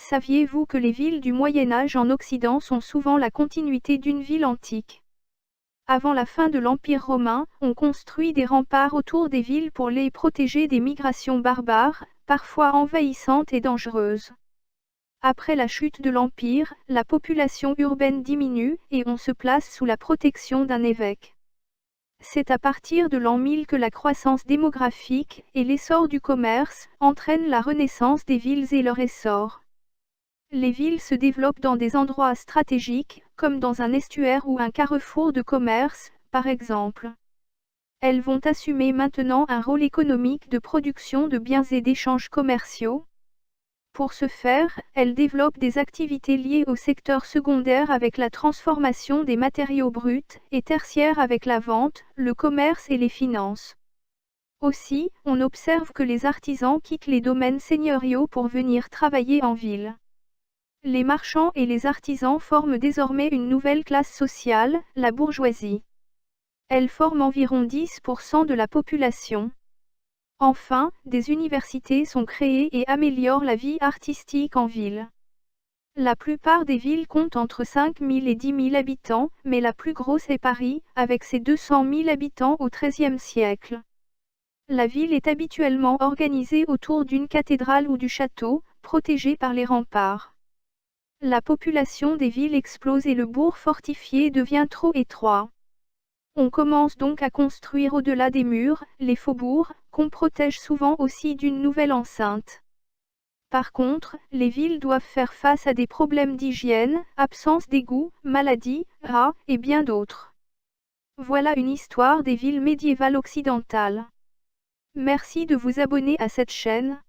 Saviez-vous que les villes du Moyen Âge en Occident sont souvent la continuité d'une ville antique? Avant la fin de l'Empire romain, on construit des remparts autour des villes pour les protéger des migrations barbares, parfois envahissantes et dangereuses. Après la chute de l'Empire, la population urbaine diminue et on se place sous la protection d'un évêque. C'est à partir de l'an 1000 que la croissance démographique et l'essor du commerce entraînent la renaissance des villes et leur essor. Les villes se développent dans des endroits stratégiques, comme dans un estuaire ou un carrefour de commerce, par exemple. Elles vont assumer maintenant un rôle économique de production de biens et d'échanges commerciaux. Pour ce faire, elles développent des activités liées au secteur secondaire avec la transformation des matériaux bruts, et tertiaire avec la vente, le commerce et les finances. Aussi, on observe que les artisans quittent les domaines seigneuriaux pour venir travailler en ville. Les marchands et les artisans forment désormais une nouvelle classe sociale, la bourgeoisie. Elle forme environ 10% de la population. Enfin, des universités sont créées et améliorent la vie artistique en ville. La plupart des villes comptent entre 5 000 et 10 000 habitants, mais la plus grosse est Paris, avec ses 200 000 habitants au XIIIe siècle. La ville est habituellement organisée autour d'une cathédrale ou du château, protégée par les remparts. La population des villes explose et le bourg fortifié devient trop étroit. On commence donc à construire au-delà des murs, les faubourgs, qu'on protège souvent aussi d'une nouvelle enceinte. Par contre, les villes doivent faire face à des problèmes d'hygiène, absence d'égouts, maladies, rats, et bien d'autres. Voilà une histoire des villes médiévales occidentales. Merci de vous abonner à cette chaîne.